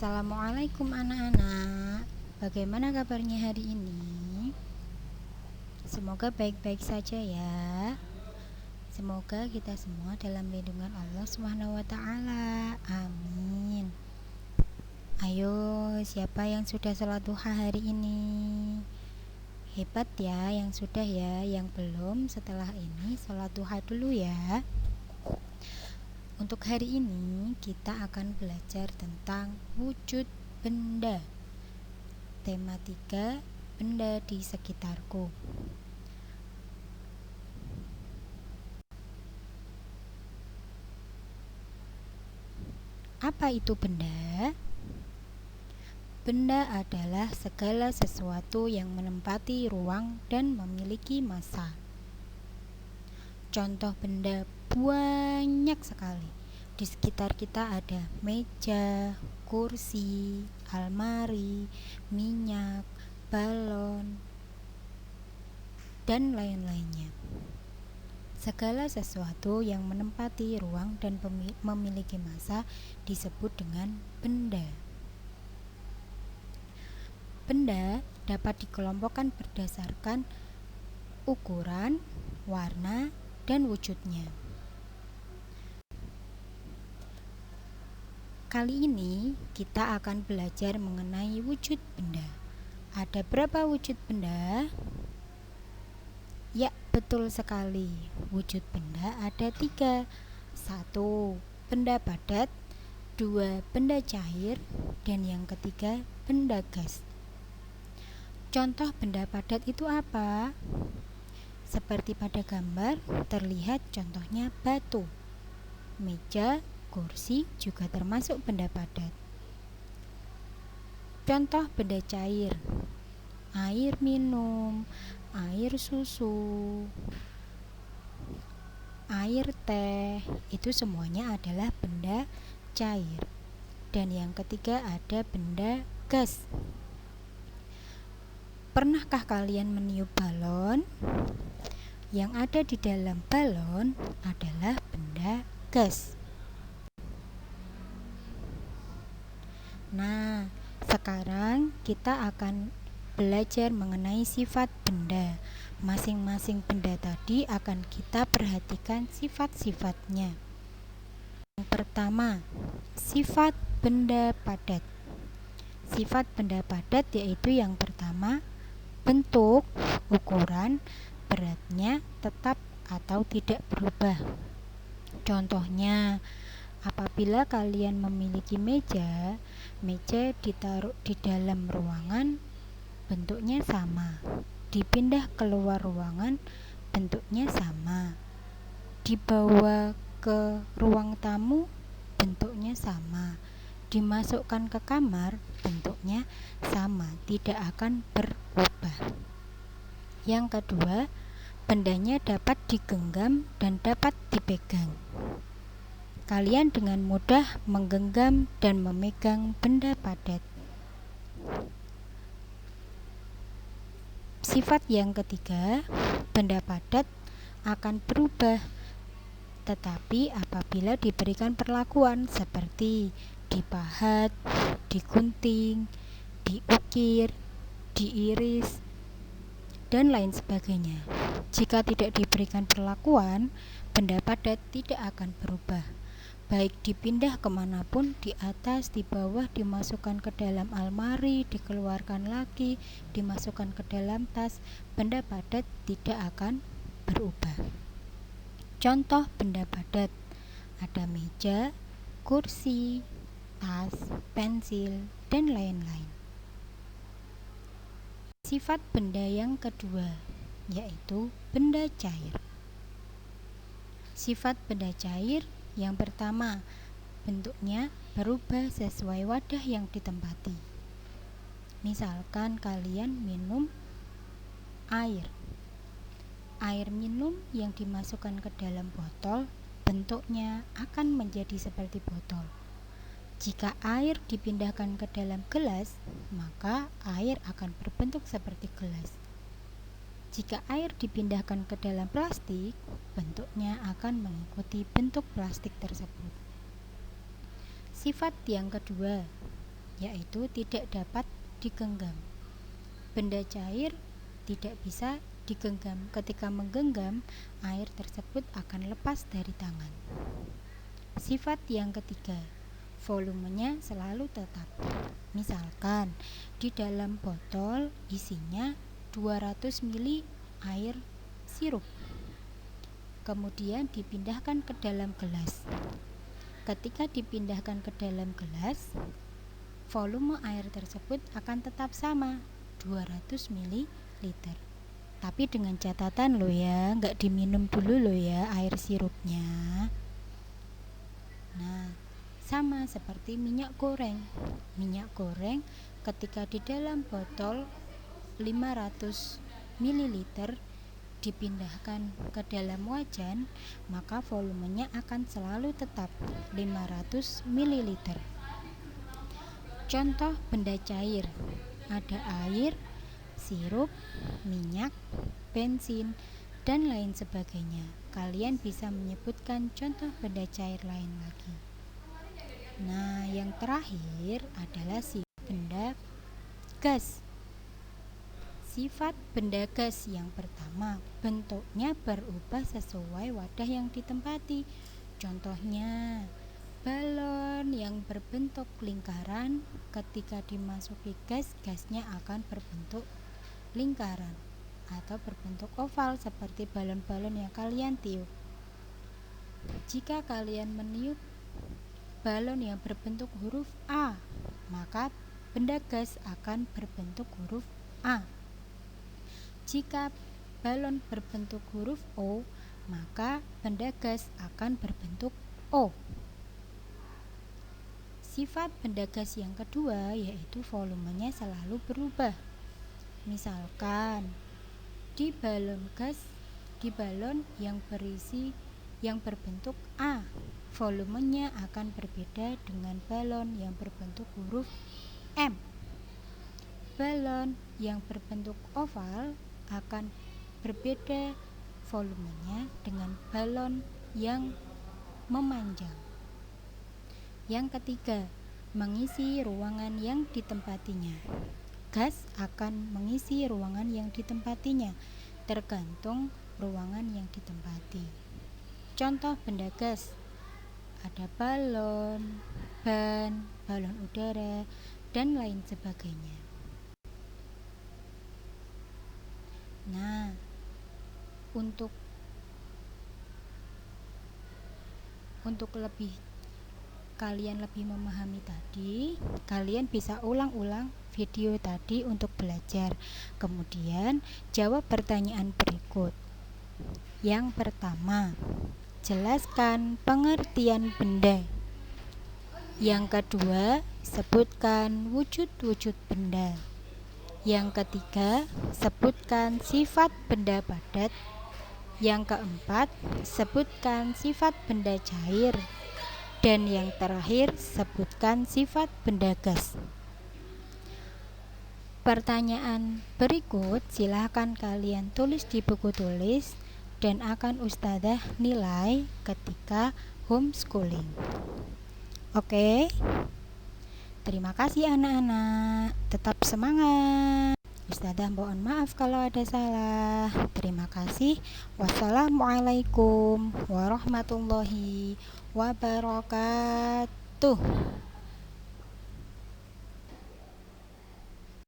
Assalamualaikum anak-anak. Bagaimana kabarnya hari ini? Semoga baik-baik saja ya. Semoga kita semua dalam lindungan Allah Subhanahu wa taala. Amin. Ayo, siapa yang sudah sholat duha hari ini? Hebat ya yang sudah ya. Yang belum, setelah ini sholat duha dulu ya. Untuk hari ini kita akan belajar tentang wujud benda. Tema 3, benda di sekitarku. Apa itu benda? Benda adalah segala sesuatu yang menempati ruang dan memiliki massa. Contoh benda banyak sekali. Di sekitar kita ada meja, kursi, almari, minyak, balon, dan lain-lainnya. Segala sesuatu yang menempati ruang dan memiliki massa disebut dengan benda. Benda dapat dikelompokkan berdasarkan ukuran, warna, dan wujudnya. Kali ini kita akan belajar mengenai wujud benda. Ada berapa wujud benda? Ya, betul sekali. Wujud benda ada 3. 1. Benda padat. 2. Benda cair. Dan yang ketiga, benda gas. Contoh benda padat itu apa? Seperti pada gambar, terlihat contohnya batu. Meja, kursi juga termasuk benda padat. Contoh benda cair: air minum, air susu, air teh, itu semuanya adalah benda cair. Dan yang ketiga ada benda gas. Pernahkah kalian meniup balon? Yang ada di dalam balon adalah benda gas. Nah, sekarang kita akan belajar mengenai sifat benda. Masing-masing benda tadi akan kita perhatikan sifat-sifatnya. Yang pertama, sifat benda padat. Sifat benda padat yaitu yang pertama, bentuk, ukuran, beratnya tetap atau tidak berubah. Contohnya, apabila kalian memiliki meja ditaruh di dalam ruangan, bentuknya sama. Dipindah keluar ruangan, bentuknya sama. Dibawa ke ruang tamu, bentuknya sama. Dimasukkan ke kamar, bentuknya sama, tidak akan berubah. Yang kedua, bendanya dapat digenggam dan dapat dipegang. Kalian dengan mudah menggenggam dan memegang benda padat. Sifat yang ketiga, benda padat akan berubah, tetapi apabila diberikan perlakuan seperti dipahat, digunting, diukir, diiris, dan lain sebagainya. Jika tidak diberikan perlakuan, benda padat tidak akan berubah. Baik dipindah kemanapun, di atas, di bawah, dimasukkan ke dalam almari, dikeluarkan lagi, dimasukkan ke dalam tas, benda padat tidak akan berubah. Contoh benda padat ada meja, kursi, tas, pensil, dan lain-lain. Sifat benda yang kedua yaitu benda cair. Sifat benda cair yang pertama, bentuknya berubah sesuai wadah yang ditempati. Misalkan kalian minum air. Air minum yang dimasukkan ke dalam botol, bentuknya akan menjadi seperti botol. Jika air dipindahkan ke dalam gelas, maka air akan berbentuk seperti gelas. Jika air dipindahkan ke dalam plastik, bentuknya akan mengikuti bentuk plastik tersebut. Sifat yang kedua yaitu tidak dapat digenggam. Benda cair tidak bisa digenggam. Ketika menggenggam, air tersebut akan lepas dari tangan. Sifat yang ketiga, volumenya selalu tetap. Misalkan di dalam botol isinya 200 ml air sirup, kemudian dipindahkan ke dalam gelas. Ketika dipindahkan ke dalam gelas, volume air tersebut akan tetap sama, 200 ml. Tapi dengan catatan lo ya, nggak diminum dulu lo ya air sirupnya. Nah, sama seperti minyak goreng. Minyak goreng ketika di dalam botol 500 ml dipindahkan ke dalam wajan, maka volumenya akan selalu tetap 500 ml. Contoh benda cair, ada air, sirup, minyak, bensin, dan lain sebagainya. Kalian bisa menyebutkan contoh benda cair lain lagi. Nah, yang terakhir adalah si benda gas. Sifat benda gas yang pertama, bentuknya berubah sesuai wadah yang ditempati. Contohnya, balon yang berbentuk lingkaran, ketika dimasuki gas, gasnya akan berbentuk lingkaran atau berbentuk oval seperti balon-balon yang kalian tiup. Jika kalian meniup balon yang berbentuk huruf A, maka benda gas akan berbentuk huruf A. Jika balon berbentuk huruf O, maka benda gas akan berbentuk O. Sifat benda gas yang kedua yaitu volumenya selalu berubah. Misalkan di balon yang berbentuk A, volumenya akan berbeda dengan balon yang berbentuk huruf M. Balon yang berbentuk oval akan berbeda volumenya dengan balon yang memanjang. Yang ketiga, mengisi ruangan yang ditempatinya. Gas akan mengisi ruangan yang ditempatinya, tergantung ruangan yang ditempati. Contoh benda gas, ada balon, ban, balon udara, dan lain sebagainya. Nah, untuk kalian lebih memahami tadi, kalian bisa ulang-ulang video tadi untuk belajar. Kemudian jawab pertanyaan berikut. Yang pertama, jelaskan pengertian benda. Yang kedua, sebutkan wujud-wujud benda. Yang ketiga, sebutkan sifat benda padat. Yang keempat, sebutkan sifat benda cair. Dan yang terakhir, sebutkan sifat benda gas. Pertanyaan berikut silahkan kalian tulis di buku tulis dan akan ustadzah nilai ketika homeschooling. Oke? Terima kasih anak-anak, tetap semangat. Ustadzah mohon maaf kalau ada salah. Terima kasih. Wassalamualaikum warahmatullahi wabarakatuh.